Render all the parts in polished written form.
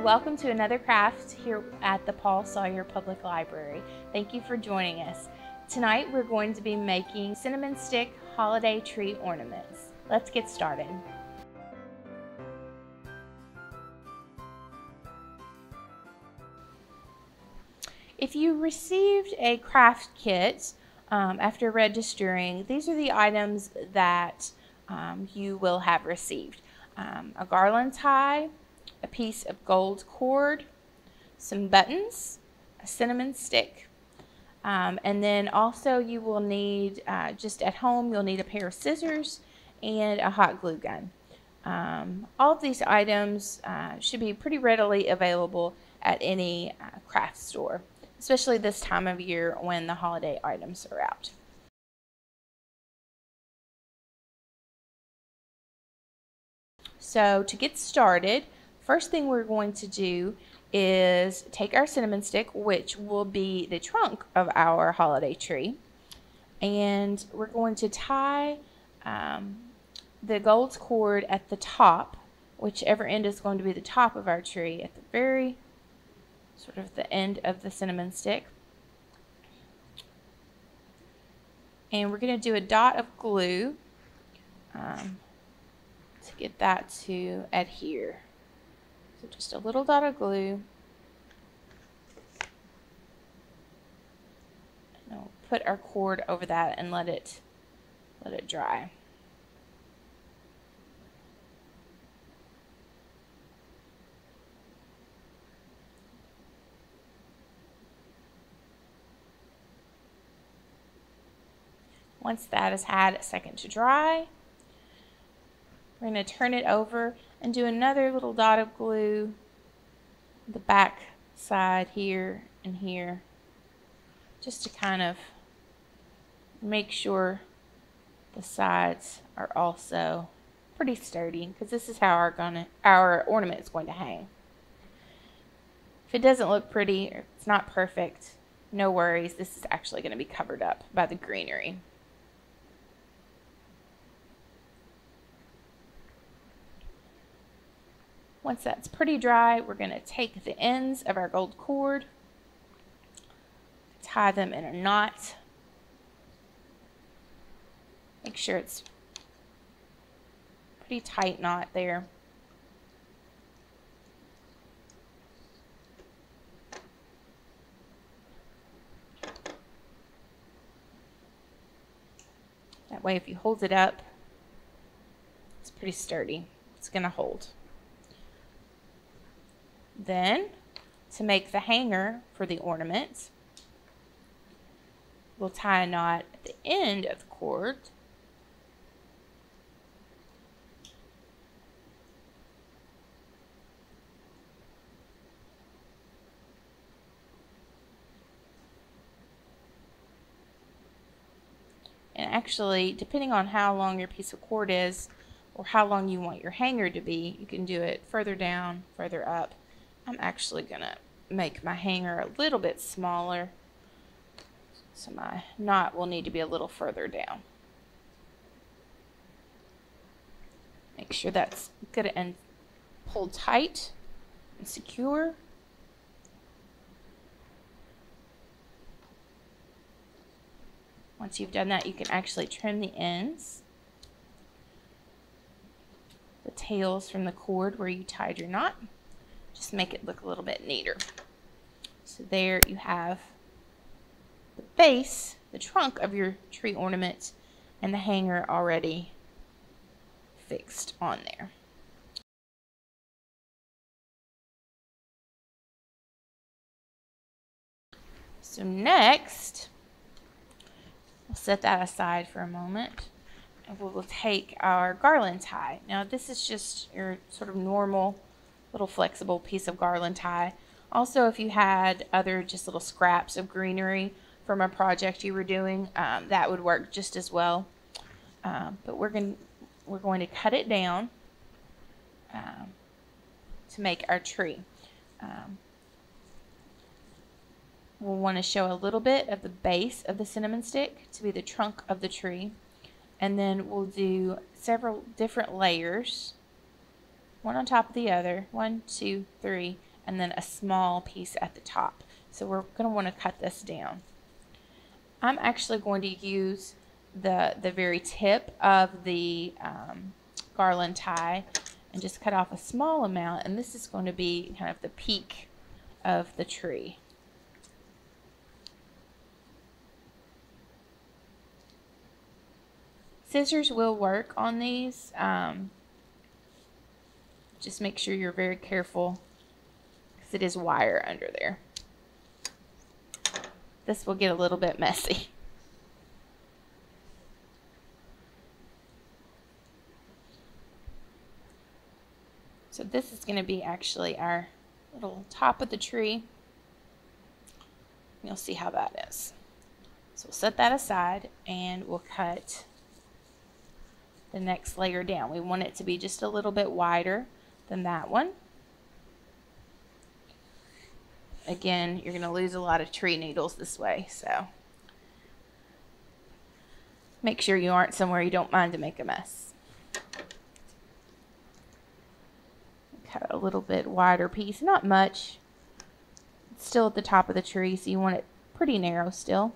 and welcome to another craft here at the Paul Sawyer Public Library. Thank you for joining us. Tonight we're going to be making cinnamon stick holiday tree ornaments. Let's get started. If you received a craft kit after registering, these are the items that you will have received. A garland tie, a piece of gold cord, some buttons, a cinnamon stick, and then also you will need, just at home, you'll need a pair of scissors and a hot glue gun. All of these items should be pretty readily available at any craft store, especially this time of year when the holiday items are out. So to get started, first thing we're going to do is take our cinnamon stick, which will be the trunk of our holiday tree, and we're going to tie the gold cord at the top, whichever end is going to be the top of our tree, at the very sort of the end of the cinnamon stick. And we're going to do a dot of glue to get that to adhere. So just a little dot of glue. And we'll put our cord over that and let it dry. Once that has had a second to dry, we're going to turn it over and do another little dot of glue the back side here and here, just to kind of make sure the sides are also pretty sturdy, because this is how our ornament is going to hang. If it doesn't look pretty or it's not perfect, no worries, this is actually going to be covered up by the greenery. Once that's pretty dry, we're going to take the ends of our gold cord, tie them in a knot. Make sure it's a pretty tight knot there. That way, if you hold it up, it's pretty sturdy. It's going to hold. Then, to make the hanger for the ornament, we'll tie a knot at the end of the cord. And actually, depending on how long your piece of cord is, or how long you want your hanger to be, you can do it further down, further up. I'm actually going to make my hanger a little bit smaller, so my knot will need to be a little further down. Make sure that's good and pulled tight and secure. Once you've done that, you can actually trim the ends, the tails from the cord where you tied your knot. Just make it look a little bit neater. So there you have the base, the trunk of your tree ornament, and the hanger already fixed on there. So next, we'll set that aside for a moment, and we will take our garland tie. Now this is just your sort of normal little flexible piece of garland tie. Also, if you had other just little scraps of greenery from a project you were doing, that would work just as well. But we're going to cut it down to make our tree. We'll want to show a little bit of the base of the cinnamon stick to be the trunk of the tree, and then we'll do several different layers, one on top of the other, 1, 2, 3, and then a small piece at the top. So we're going to want to cut this down. I'm actually going to use the very tip of the garland tie and just cut off a small amount, and this is going to be kind of the peak of the tree. Scissors will work on these. Just make sure you're very careful because it is wire under there. This will get a little bit messy. So this is going to be actually our little top of the tree. You'll see how that is. So we'll set that aside and we'll cut the next layer down. We want it to be just a little bit wider than that one. Again, you're going to lose a lot of tree needles this way, so make sure you aren't somewhere you don't mind to make a mess. Cut a little bit wider piece, not much. It's still at the top of the tree, so you want it pretty narrow still.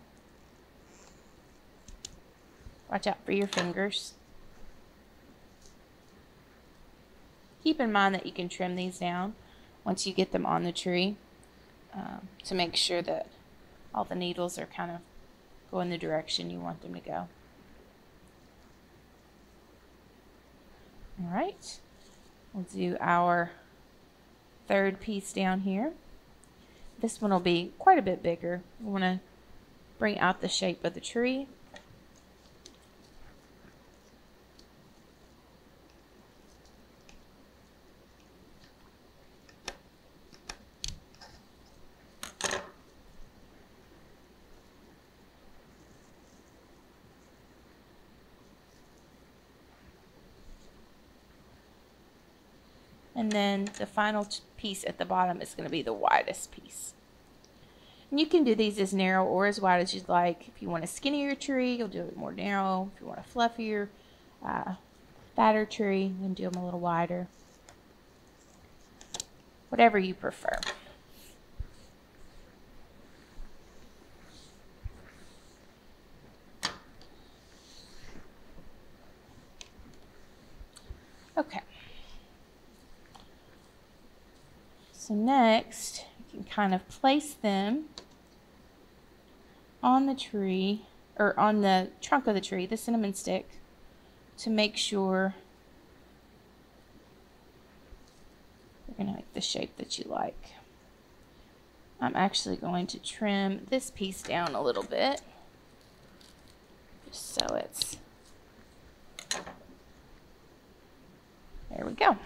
Watch out for your fingers. Keep in mind that you can trim these down once you get them on the tree to make sure that all the needles are kind of going the direction you want them to go. All right, we'll do our third piece down here. This one will be quite a bit bigger. We want to bring out the shape of the tree. And then the final piece at the bottom is going to be the widest piece. And you can do these as narrow or as wide as you'd like. If you want a skinnier tree, you'll do it more narrow. If you want a fluffier, fatter tree, then do them a little wider. Whatever you prefer. Okay. So next, you can kind of place them on the tree, or on the trunk of the tree, the cinnamon stick, to make sure you're going to make the shape that you like. I'm actually going to trim this piece down a little bit, just so it's, there we go.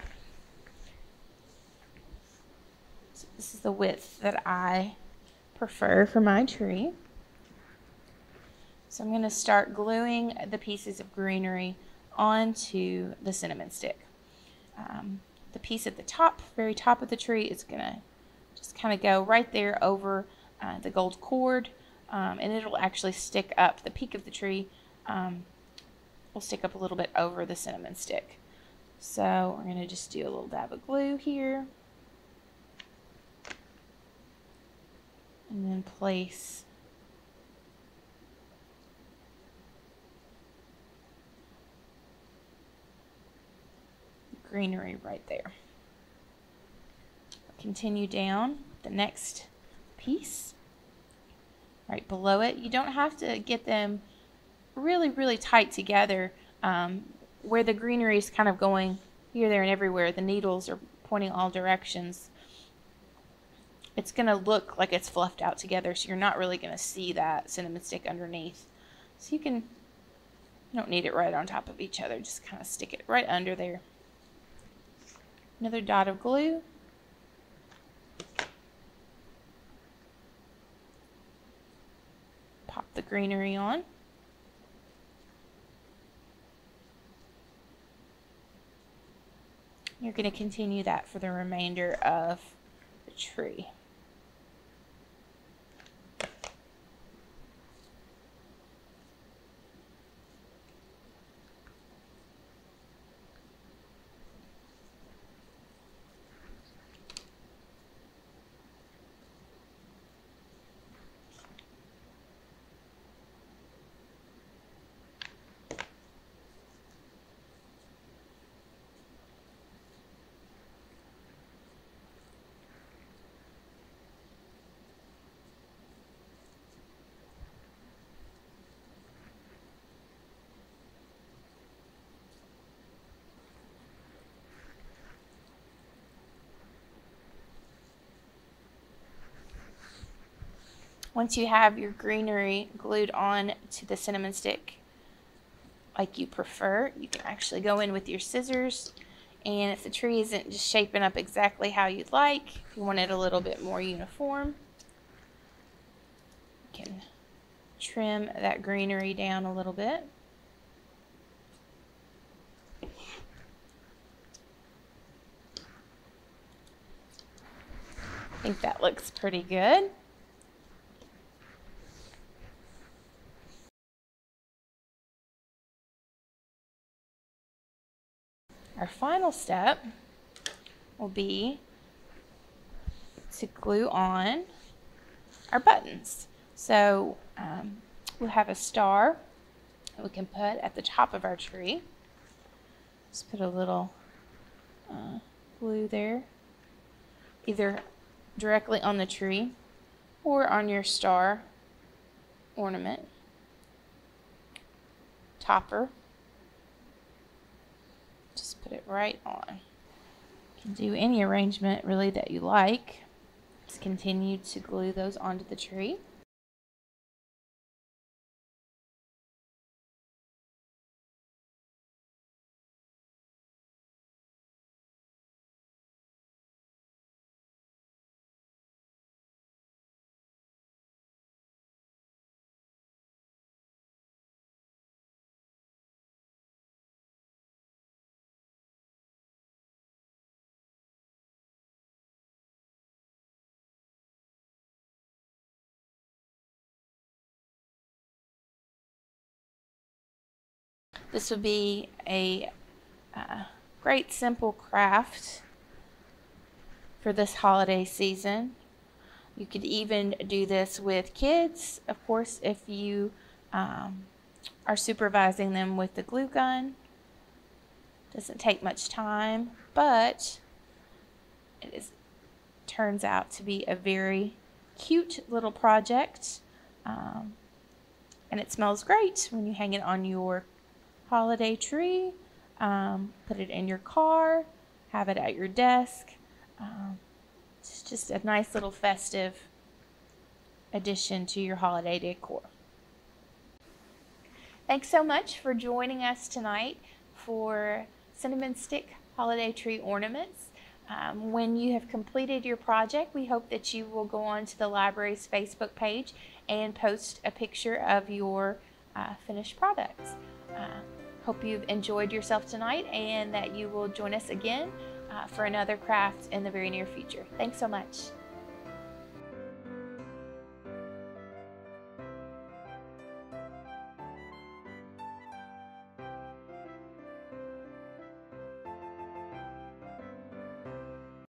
This is the width that I prefer for my tree. So I'm going to start gluing the pieces of greenery onto the cinnamon stick. The piece at the top, very top of the tree, is going to just kind of go right there over the gold cord, and it'll actually stick up. The peak of the tree will stick up a little bit over the cinnamon stick. So we're going to just do a little dab of glue here. And then place the greenery right there. Continue down the next piece right below it. You don't have to get them really tight together where the greenery is kind of going here, there, and everywhere. The needles are pointing all directions. It's going to look like it's fluffed out together, so you're not really going to see that cinnamon stick underneath. So you don't need it right on top of each other, just kind of stick it right under there. Another dot of glue. Pop the greenery on. You're going to continue that for the remainder of the tree. Once you have your greenery glued on to the cinnamon stick like you prefer, you can actually go in with your scissors, and if the tree isn't just shaping up exactly how you'd like, if you want it a little bit more uniform, you can trim that greenery down a little bit. I think that looks pretty good. Our final step will be to glue on our buttons. So we'll have a star that we can put at the top of our tree. Just put a little glue there, either directly on the tree or on your star ornament topper. Just put it right on. You can do any arrangement really that you like. Just continue to glue those onto the tree. This would be a great simple craft for this holiday season. You could even do this with kids, of course, if you are supervising them with the glue gun. Doesn't take much time, but it turns out to be a very cute little project, and it smells great when you hang it on your holiday tree, put it in your car, have it at your desk. It's just a nice little festive addition to your holiday decor. Thanks so much for joining us tonight for Cinnamon Stick Holiday Tree Ornaments. When you have completed your project, we hope that you will go on to the library's Facebook page and post a picture of your finished products. Hope you've enjoyed yourself tonight and that you will join us again for another craft in the very near future. Thanks so much.